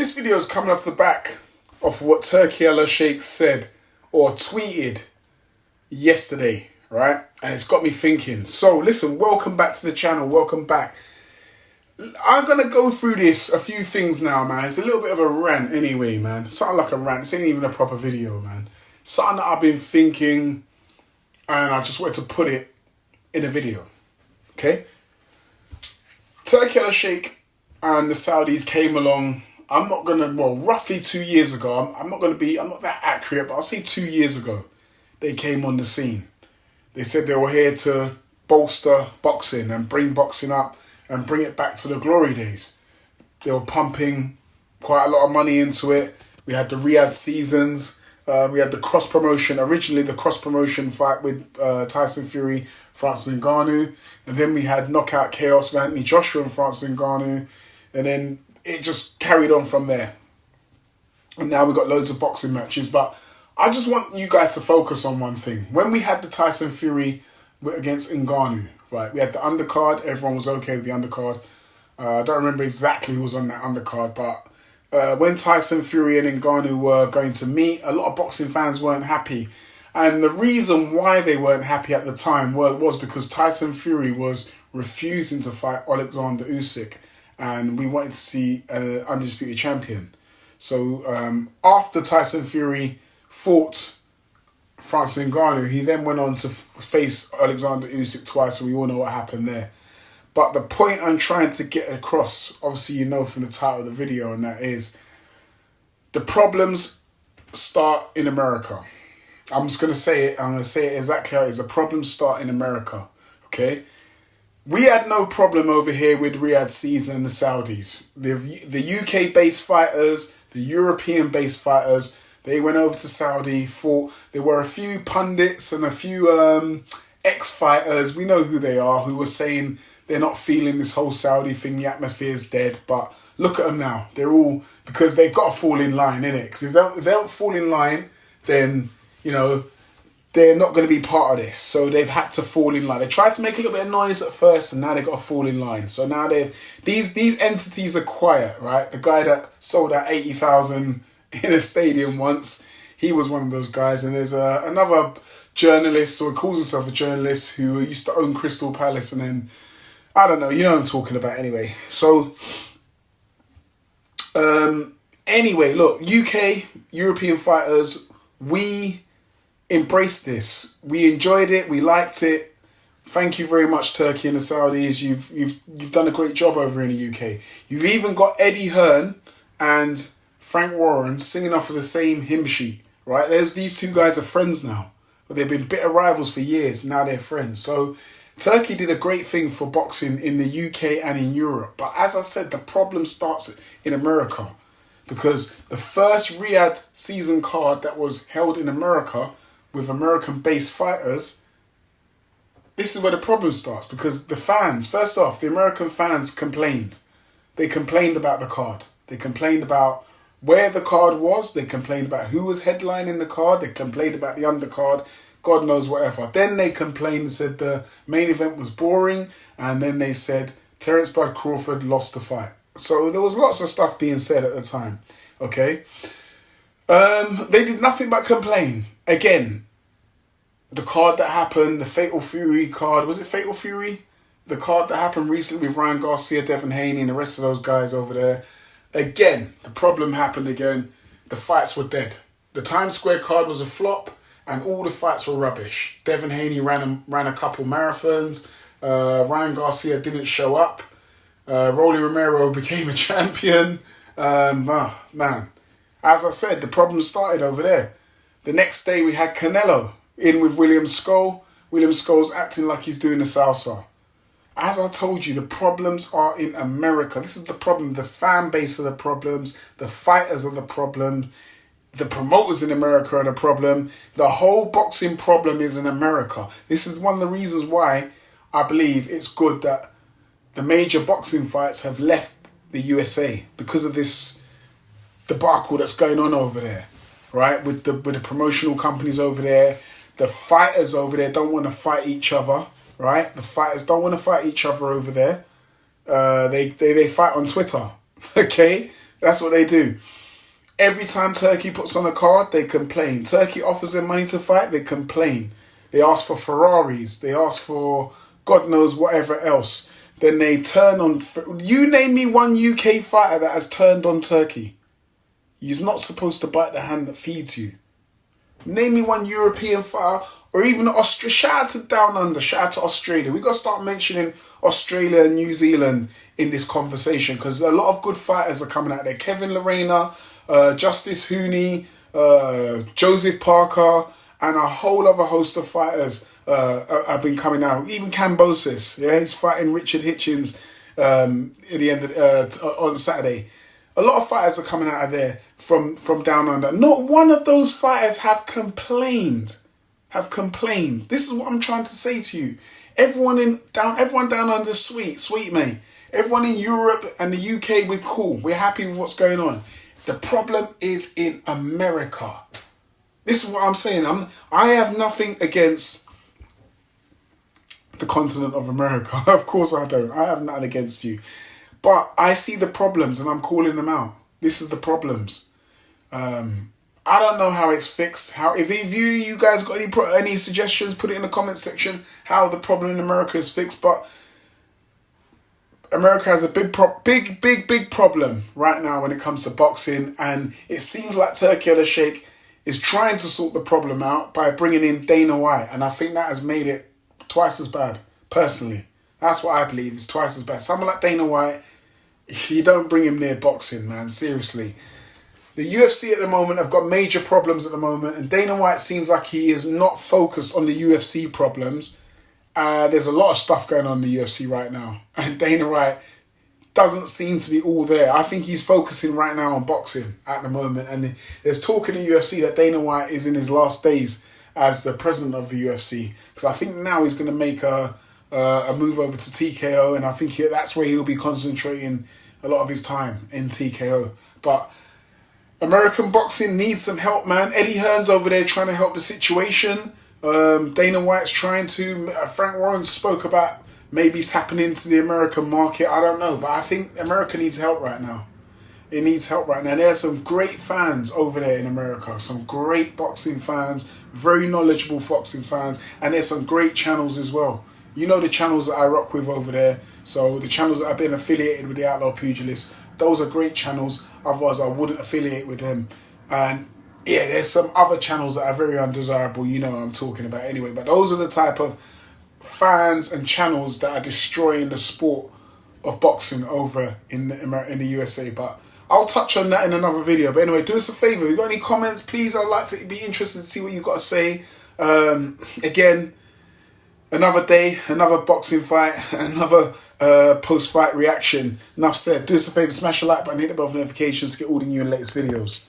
this video is coming off the back of what Turki Al-Sheikh said or tweeted yesterday, right? And it's got me thinking. So listen, welcome back to the channel. Welcome back. I'm going to go through this, a few things now, man. It's a little bit of a rant anyway, man. Something like a rant. This ain't even a proper video, man. Something that I've been thinking and I just wanted to put it in a video, okay? Turki Al-Sheikh and the Saudis came along, roughly 2 years ago. I'm not that accurate, but I'll say 2 years ago, they came on the scene. They said they were here to bolster boxing and bring boxing up and bring it back to the glory days. They were pumping quite a lot of money into it. We had the Riyadh seasons. We had the cross-promotion, originally the cross-promotion fight with Tyson Fury, Francis Ngannou. And then we had Knockout Chaos with Anthony Joshua and Francis Ngannou. And then it just carried on from there. And now we've got loads of boxing matches. But I just want you guys to focus on one thing. When we had the Tyson Fury against Ngannou, right, we had the undercard. Everyone was okay with the undercard. I don't remember exactly who was on that undercard, but when Tyson Fury and Ngannou were going to meet, a lot of boxing fans weren't happy. And the reason why they weren't happy at the time was because Tyson Fury was refusing to fight Alexander Usyk. And we wanted to see an undisputed champion. So after Tyson Fury fought Francis Ngannou, he then went on to face Alexander Usyk twice, and we all know what happened there. But the point I'm trying to get across, obviously you know from the title of the video, and that is the problems start in America. I'm just going to say it. I'm going to say it exactly how it is. The problems start in America, okay? We had no problem over here with Riyadh season and the Saudis. The UK-based fighters, the European-based fighters, they went over to Saudi, fought. There were a few pundits and a few ex-fighters, we know who they are, who were saying they're not feeling this whole Saudi thing, the atmosphere is dead. But look at them now. They're all, because they've got to fall in line, innit? Because if they don't fall in line, then, you know, they're not going to be part of this. So they've had to fall in line. They tried to make a little bit of noise at first, and now they've got to fall in line. So now these entities are quiet, right? The guy that sold out 80,000 in a stadium once, he was one of those guys. And there's another journalist, or he calls himself a journalist, who used to own Crystal Palace, and then, I don't know, you know what I'm talking about anyway. So, anyway, look, UK, European fighters, we embraced this. We enjoyed it. We liked it. Thank you very much, Turkey and the Saudis. You've done a great job over in the UK. You've even got Eddie Hearn and Frank Warren singing off of the same hymn sheet, right? These two guys are friends now. But they've been bitter rivals for years. Now they're friends. So Turkey did a great thing for boxing in the UK and in Europe. But as I said, the problem starts in America. Because the first Riyadh season card that was held in America with American-based fighters, this is where the problem starts. Because the fans, first off, the American fans complained. They complained about the card. They complained about where the card was. They complained about who was headlining the card. They complained about the undercard. God knows whatever. Then they complained and said the main event was boring. And then they said Terence Bud Crawford lost the fight. So there was lots of stuff being said at the time. Okay. They did nothing but complain. Again, the card that happened, the Fatal Fury card, was it Fatal Fury? The card that happened recently with Ryan Garcia, Devin Haney, and the rest of those guys over there. Again, the problem happened again. The fights were dead. The Times Square card was a flop, and all the fights were rubbish. Devin Haney ran a couple marathons. Ryan Garcia didn't show up. Rolly Romero became a champion. Man, as I said, the problem started over there. The next day we had Canelo in with William Scull. William Scull's acting like he's doing the salsa. As I told you, the problems are in America. This is the problem. The fan base are the problems. The fighters are the problem. The promoters in America are the problem. The whole boxing problem is in America. This is one of the reasons why I believe it's good that the major boxing fights have left the USA, because of this debacle that's going on over there, right? With the promotional companies over there. The fighters over there don't want to fight each other, right? The fighters don't want to fight each other over there. They fight on Twitter, okay? That's what they do. Every time Turkey puts on a card, they complain. Turkey offers them money to fight, they complain. They ask for Ferraris. They ask for God knows whatever else. Then they turn on... You name me one UK fighter that has turned on Turkey. He's not supposed to bite the hand that feeds you. Name me one European fighter or even Australia. Shout out to Down Under. Shout out to Australia. We got to start mentioning Australia and New Zealand in this conversation because a lot of good fighters are coming out there. Kevin Lorena, Justice Hooney, Joseph Parker, and a whole other host of fighters have been coming out. Even Cambosis, yeah, he's fighting Richard Hitchens at the end of, on Saturday. A lot of fighters are coming out of there from Down Under. Not one of those fighters have complained. This is what I'm trying to say to you. Everyone down under sweet mate. Everyone in Europe and the UK, we're cool. We're happy with what's going on. The problem is in America. This is what I'm saying. I have nothing against the continent of America. Of course I don't. I have nothing against you. But I see the problems and I'm calling them out. This is the problems. I don't know how it's fixed. If you guys got any suggestions, put it in the comment section how the problem in America is fixed. But America has a big problem right now when it comes to boxing, and it seems like Turkey al-Sheikh is trying to sort the problem out by bringing in Dana White, and I think that has made it twice as bad. Personally, that's what I believe. It's twice as bad. Someone like Dana White, you don't bring him near boxing, man. Seriously. The UFC at the moment have got major problems at the moment, and Dana White seems like he is not focused on the UFC problems. There's a lot of stuff going on in the UFC right now, and Dana White doesn't seem to be all there. I think he's focusing right now on boxing at the moment, and there's talk in the UFC that Dana White is in his last days as the president of the UFC. So I think now he's going to make a move over to TKO, and I think that's where he'll be concentrating a lot of his time, in TKO. But American boxing needs some help, man. Eddie Hearn's over there trying to help the situation. Dana White's trying to... Frank Warren spoke about maybe tapping into the American market. I don't know. But I think America needs help right now. It needs help right now. There's some great fans over there in America. Some great boxing fans. Very knowledgeable boxing fans. And there's some great channels as well. You know the channels that I rock with over there. So the channels that have been affiliated with the Outlaw Pugilist. Those are great channels. Otherwise, I wouldn't affiliate with them. And yeah, there's some other channels that are very undesirable. You know what I'm talking about anyway. But those are the type of fans and channels that are destroying the sport of boxing over in the USA. But I'll touch on that in another video. But anyway, do us a favour. If you got any comments, please, I'd like to be interested to see what you've got to say. Again, another day, another boxing fight, another post-fight reaction. Enough said. Do us a favour, smash the like button, hit the bell for notifications to get all the new and latest videos.